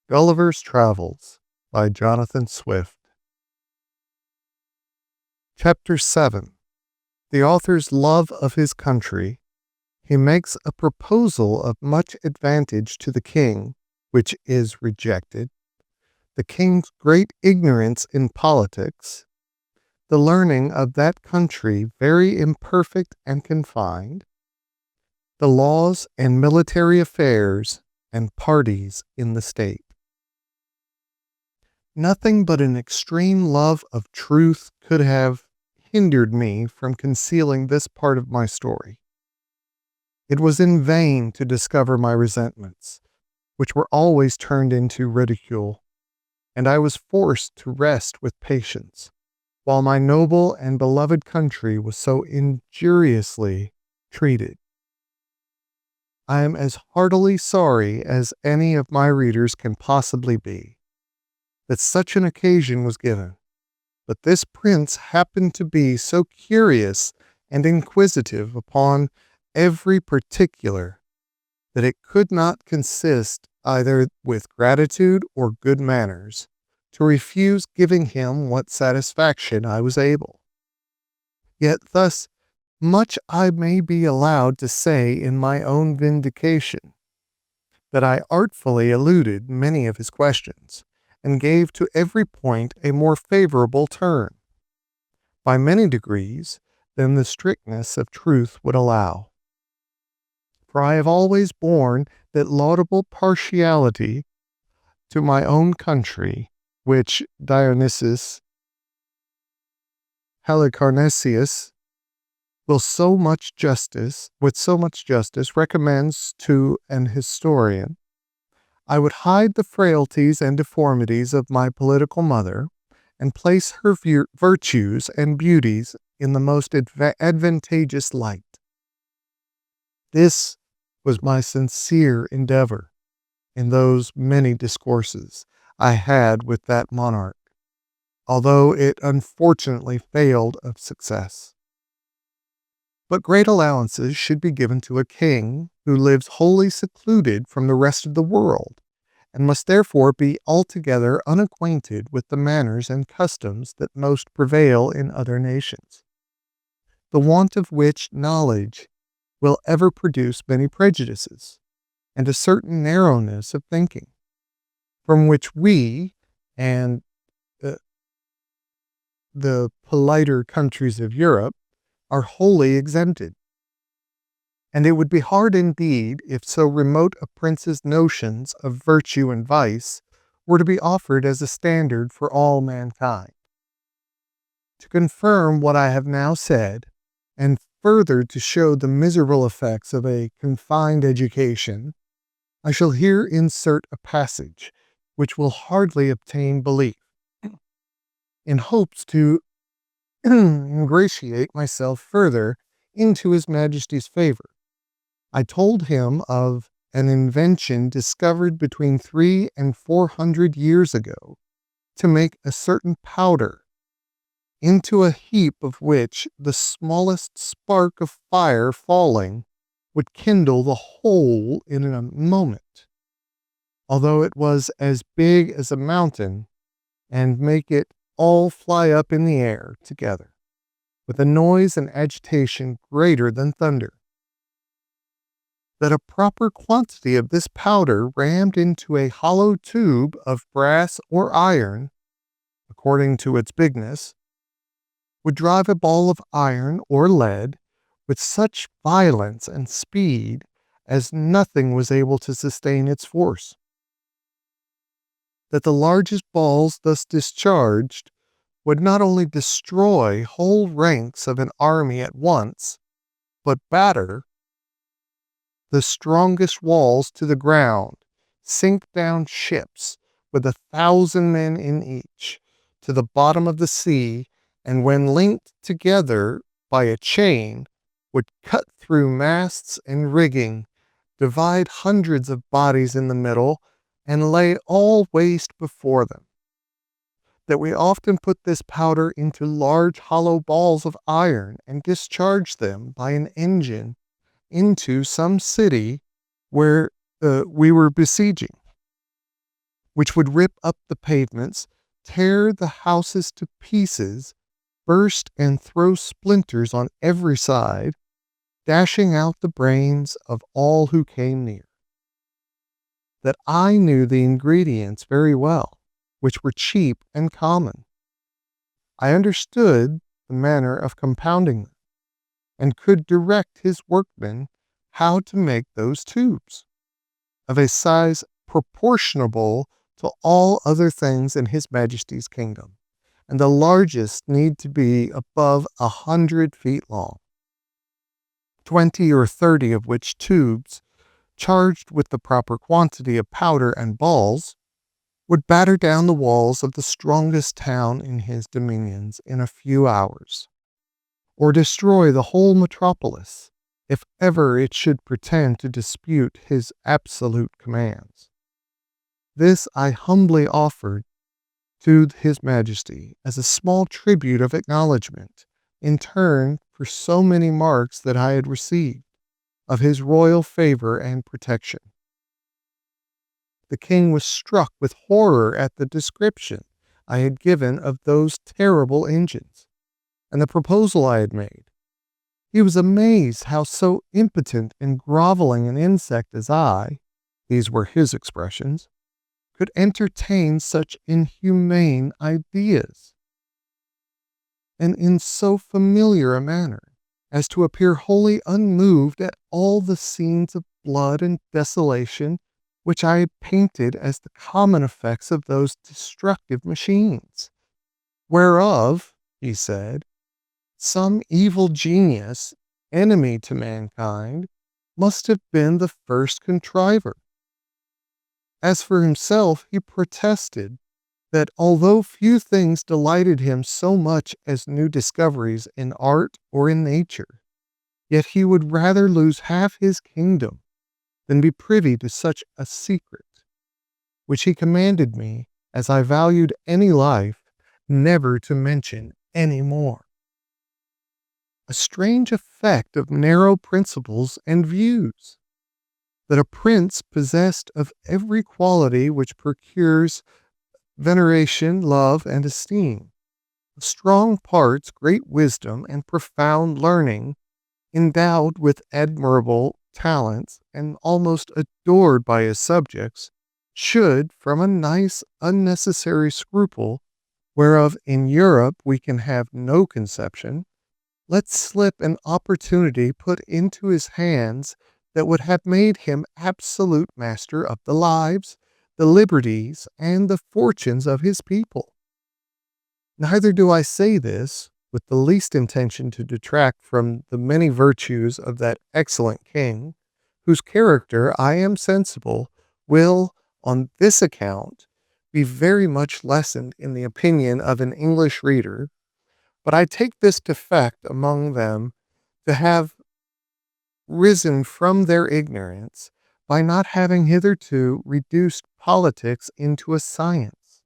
Gulliver's Travels by Johnathan Swift. Chapter 7. The author's love of his country. He makes a proposal of much advantage to the king, which is rejected. The king's great ignorance in politics. The learning of that country very imperfect and confined. The laws and military affairs and parties in the state. Nothing but an extreme love of truth could have hindered me from concealing this part of my story. It was in vain to discover my resentments, which were always turned into ridicule, and I was forced to rest with patience, while my noble and beloved country was so injuriously treated. I am as heartily sorry as any of my readers can possibly be that such an occasion was given, but this prince happened to be so curious and inquisitive upon every particular that it could not consist either with gratitude or good manners to refuse giving him what satisfaction I was able. Yet thus much I may be allowed to say in my own vindication, that I artfully eluded many of his questions, and gave to every point a more favorable turn, by many degrees, than the strictness of truth would allow. For I have always borne that laudable partiality to my own country, which Dionysius Halicarnassus with so much justice recommends to an historian. I would hide the frailties and deformities of my political mother, and place her virtues and beauties in the most advantageous light. This was my sincere endeavor in those many discourses I had with that monarch, although it unfortunately failed of success. But great allowances should be given to a king who lives wholly secluded from the rest of the world, and must therefore be altogether unacquainted with the manners and customs that most prevail in other nations, the want of which knowledge will ever produce many prejudices, and a certain narrowness of thinking, from which we and the politer countries of Europe are wholly exempted. And it would be hard indeed if so remote a prince's notions of virtue and vice were to be offered as a standard for all mankind. To confirm what I have now said, and further to show the miserable effects of a confined education, I shall here insert a passage which will hardly obtain belief, in hopes to ingratiate myself further into His Majesty's favor. I told him of an invention discovered between 300 and 400 years ago to make a certain powder, into a heap of which the smallest spark of fire falling would kindle the whole in a moment, although it was as big as a mountain, and make it all fly up in the air together, with a noise and agitation greater than thunder. That a proper quantity of this powder rammed into a hollow tube of brass or iron, according to its bigness, would drive a ball of iron or lead with such violence and speed as nothing was able to sustain its force. That the largest balls thus discharged would not only destroy whole ranks of an army at once, but batter the strongest walls to the ground, sink down ships with 1,000 men in each to the bottom of the sea, and when linked together by a chain, would cut through masts and rigging, divide hundreds of bodies in the middle, and lay all waste before them. That we often put this powder into large hollow balls of iron, and discharge them by an engine into some city where we were besieging. which would rip up the pavements, tear the houses to pieces, burst and throw splinters on every side, dashing out the brains of all who came near. That I knew the ingredients very well, which were cheap and common. I understood the manner of compounding them, and could direct his workmen how to make those tubes, of a size proportionable to all other things in his Majesty's kingdom, and the largest need to be above 100 feet long, 20 or 30 of which tubes, charged with the proper quantity of powder and balls, would batter down the walls of the strongest town in his dominions in a few hours, or destroy the whole metropolis, if ever it should pretend to dispute his absolute commands. This I humbly offered to his Majesty as a small tribute of acknowledgment, in turn for so many marks that I had received of his royal favor and protection. The king was struck with horror at the description I had given of those terrible engines, and the proposal I had made. He was amazed how so impotent and groveling an insect as I, these were his expressions, could entertain such inhumane ideas, and in so familiar a manner, as to appear wholly unmoved at all the scenes of blood and desolation which I had painted as the common effects of those destructive machines, whereof, he said, some evil genius, enemy to mankind, must have been the first contriver. As for himself, he protested that although few things delighted him so much as new discoveries in art or in nature, yet he would rather lose half his kingdom than be privy to such a secret, which he commanded me, as I valued any life, never to mention any more. A strange effect of narrow principles and views, that a prince possessed of every quality which procures veneration, love, and esteem, of strong parts, great wisdom, and profound learning, endowed with admirable talents, and almost adored by his subjects, should, from a nice, unnecessary scruple, whereof in Europe we can have no conception, let slip an opportunity put into his hands that would have made him absolute master of the lives, the liberties, and the fortunes of his people. Neither do I say this with the least intention to detract from the many virtues of that excellent king, whose character, I am sensible, will, on this account, be very much lessened in the opinion of an English reader, but I take this defect among them to have risen from their ignorance by not having hitherto reduced politics into a science,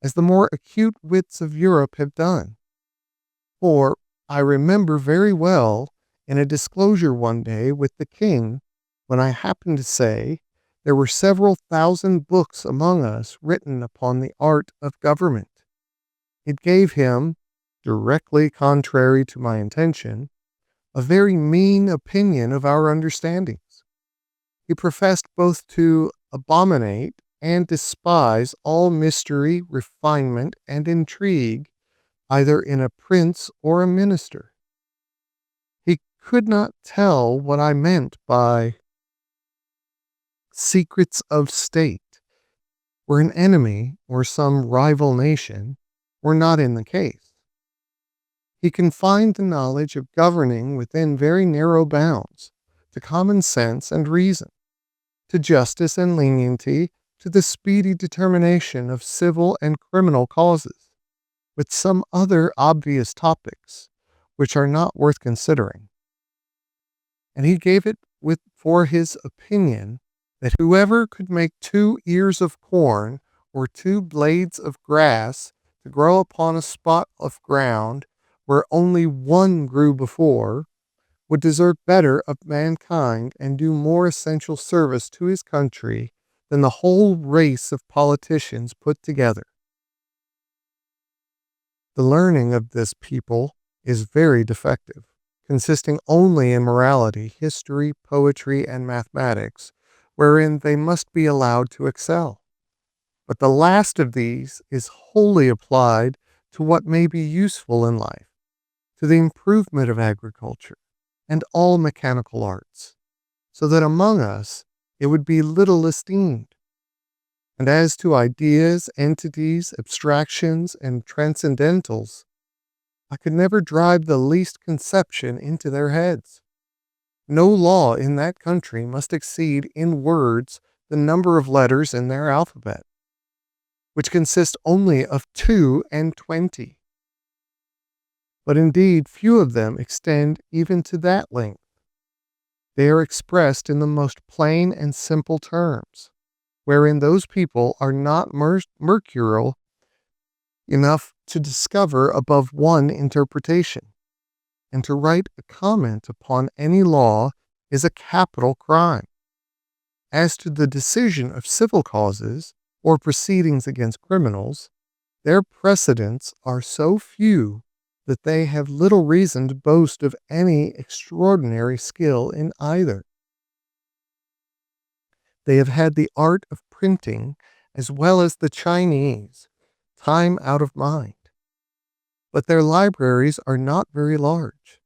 as the more acute wits of Europe have done. For I remember very well in a disclosure one day with the king, when I happened to say there were several thousand books among us written upon the art of government. It gave him, directly contrary to my intention, a very mean opinion of our understandings. He professed both to abominate and despise all mystery, refinement, and intrigue, either in a prince or a minister. He could not tell what I meant by secrets of state, where an enemy or some rival nation were not in the case. He confined the knowledge of governing within very narrow bounds, to common sense and reason, to justice and leniency, to the speedy determination of civil and criminal causes, with some other obvious topics, which are not worth considering. And he gave it for his opinion that whoever could make 2 ears of corn or 2 blades of grass to grow upon a spot of ground where only one grew before, would deserve better of mankind and do more essential service to his country than the whole race of politicians put together. The learning of this people is very defective, consisting only in morality, history, poetry, and mathematics, wherein they must be allowed to excel. But the last of these is wholly applied to what may be useful in life, to the improvement of agriculture, and all mechanical arts, so that among us it would be little esteemed. And as to ideas, entities, abstractions, and transcendentals, I could never drive the least conception into their heads. No law in that country must exceed in words the number of letters in their alphabet, which consist only of 22. But indeed few of them extend even to that length. They are expressed in the most plain and simple terms, wherein those people are not mercurial enough to discover above one interpretation, and to write a comment upon any law is a capital crime. As to the decision of civil causes, or proceedings against criminals, their precedents are so few that they have little reason to boast of any extraordinary skill in either. They have had the art of printing as well as the Chinese, time out of mind. But their libraries are not very large,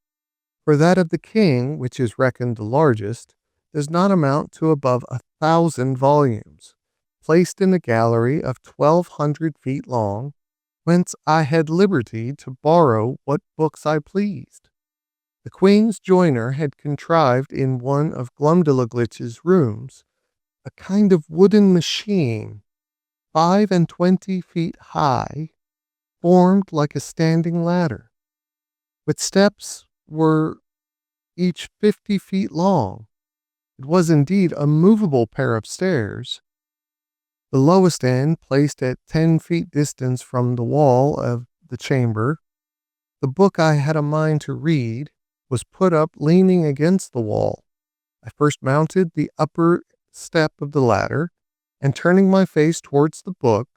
for that of the king, which is reckoned the largest, does not amount to above 1,000 volumes, placed in a gallery of 1,200 feet long, whence I had liberty to borrow what books I pleased. The queen's joiner had contrived in one of Glumdalclitch's rooms a kind of wooden machine, 25 feet high, formed like a standing ladder, with steps were each 50 feet long. It was indeed a movable pair of stairs, the lowest end placed at 10 feet distance from the wall of the chamber. The book I had a mind to read was put up leaning against the wall. I first mounted the upper step of the ladder, and turning my face towards the book,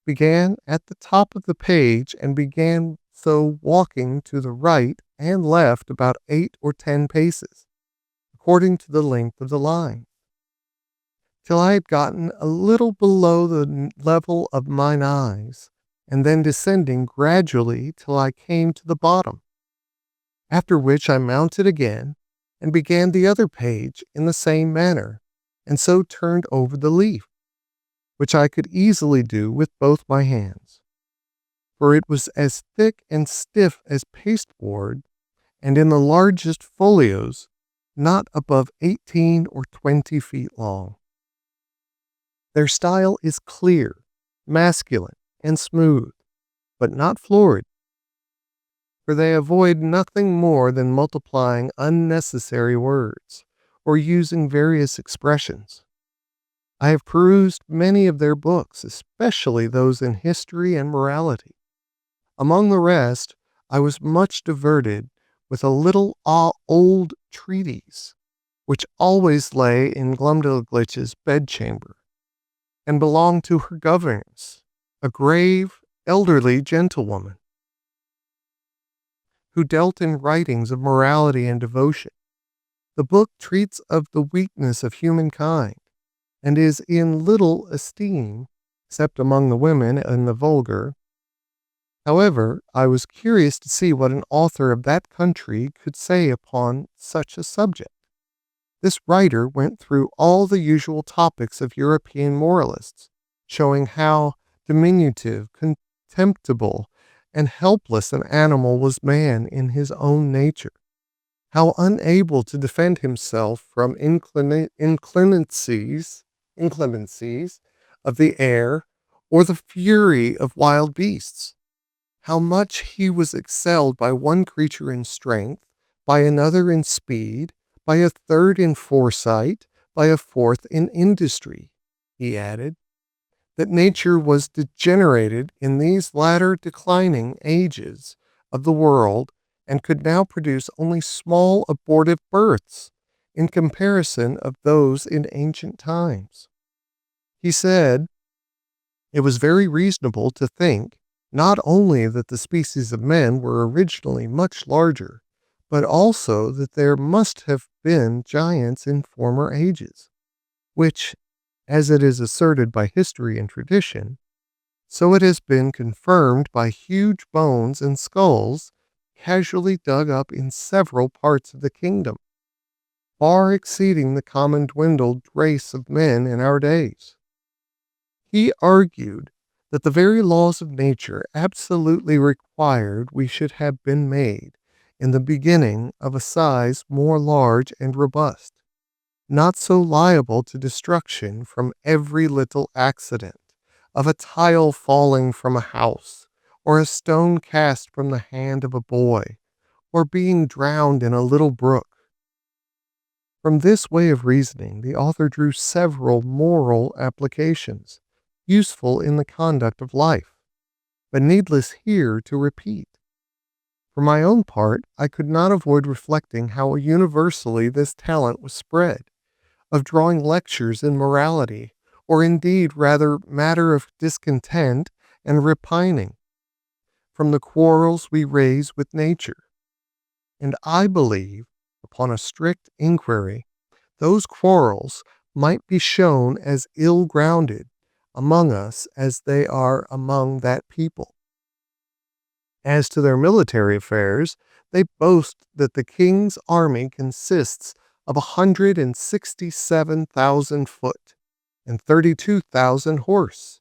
began at the top of the page, and began so walking to the right and left about 8 or 10 paces, according to the length of the line, till I had gotten a little below the level of mine eyes, and then descending gradually till I came to the bottom, after which I mounted again, and began the other page in the same manner, and so turned over the leaf, which I could easily do with both my hands, for it was as thick and stiff as pasteboard, and in the largest folios not above 18 or 20 feet long. Their style is clear, masculine, and smooth, but not florid, for they avoid nothing more than multiplying unnecessary words, or using various expressions. I have perused many of their books, especially those in history and morality. Among the rest, I was much diverted with a little old treatise, which always lay in Glumdalclitch's bedchamber, and belonged to her governess, a grave, elderly gentlewoman, who dealt in writings of morality and devotion. The book treats of the weakness of humankind, and is in little esteem, except among the women and the vulgar. However, I was curious to see what an author of that country could say upon such a subject. This writer went through all the usual topics of European moralists, showing how diminutive, contemptible, and helpless an animal was man in his own nature, how unable to defend himself from inclemencies of the air or the fury of wild beasts, how much he was excelled by one creature in strength, by another in speed, by a third in foresight, by a fourth in industry. He added that nature was degenerated in these latter declining ages of the world, and could now produce only small abortive births in comparison of those in ancient times. He said it was very reasonable to think not only that the species of men were originally much larger, but also that there must have been giants in former ages, which, as it is asserted by history and tradition, so it has been confirmed by huge bones and skulls casually dug up in several parts of the kingdom, far exceeding the common dwindled race of men in our days. He argued that the very laws of nature absolutely required we should have been made in the beginning of a size more large and robust, not so liable to destruction from every little accident of a tile falling from a house, or a stone cast from the hand of a boy, or being drowned in a little brook. From this way of reasoning, the author drew several moral applications, useful in the conduct of life, but needless here to repeat. For my own part, I could not avoid reflecting how universally this talent was spread, of drawing lectures in morality, or indeed rather matter of discontent and repining, from the quarrels we raise with nature. And I believe, upon a strict inquiry, those quarrels might be shown as ill-grounded among us as they are among that people. As to their military affairs, they boast that the king's army consists of 167,000 foot and 32,000 horse.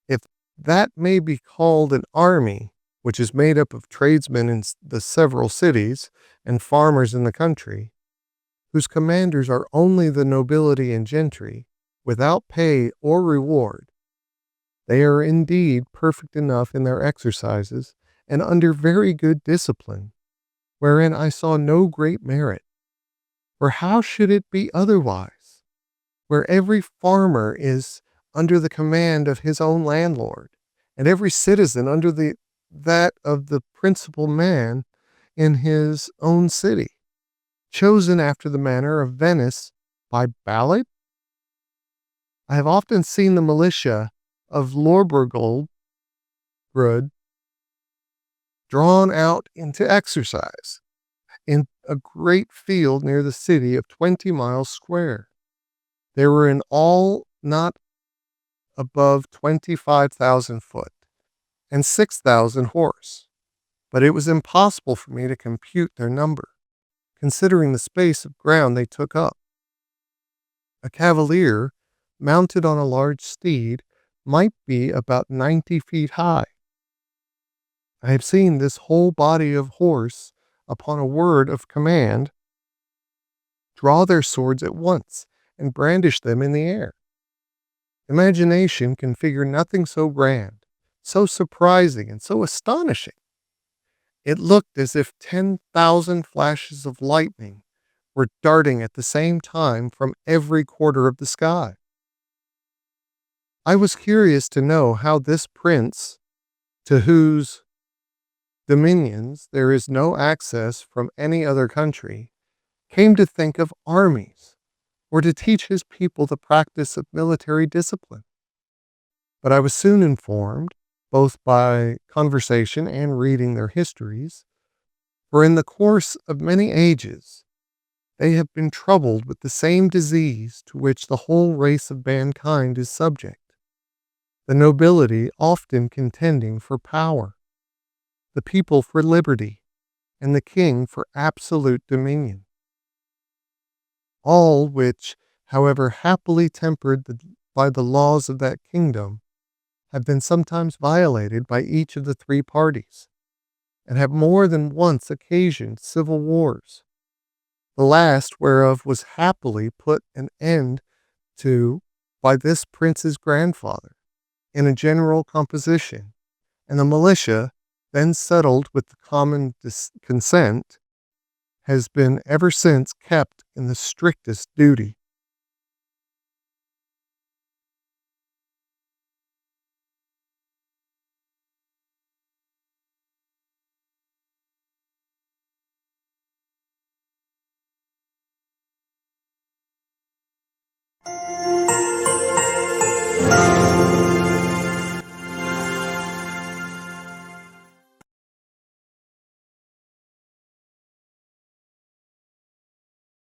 If that may be called an army, which is made up of tradesmen in the several cities and farmers in the country, whose commanders are only the nobility and gentry, without pay or reward, they are indeed perfect enough in their exercises and under very good discipline, wherein I saw no great merit. For how should it be otherwise, where every farmer is under the command of his own landlord, and every citizen under that of the principal man in his own city, chosen after the manner of Venice by ballot? I have often seen the militia of Lorbergold drawn out into exercise in a great field near the city of 20 miles square. There were in all not above 25,000 foot and 6,000 horse, but it was impossible for me to compute their number, considering the space of ground they took up. A cavalier, mounted on a large steed, might be about 90 feet high. I have seen this whole body of horse, upon a word of command, draw their swords at once and brandish them in the air. Imagination can figure nothing so grand, so surprising, and so astonishing. It looked as if 10,000 flashes of lightning were darting at the same time from every quarter of the sky. I was curious to know how this prince, to whose dominions there is no access from any other country, came to think of armies, or to teach his people the practice of military discipline. But I was soon informed, both by conversation and reading their histories, for in the course of many ages they have been troubled with the same disease to which the whole race of mankind is subject, the nobility often contending for power, the people for liberty, and the king for absolute dominion. All which, however happily tempered by the laws of that kingdom, have been sometimes violated by each of the three parties, and have more than once occasioned civil wars, the last whereof was happily put an end to by this prince's grandfather, in a general composition, and the militia, then settled with the common consent, has been ever since kept in the strictest duty.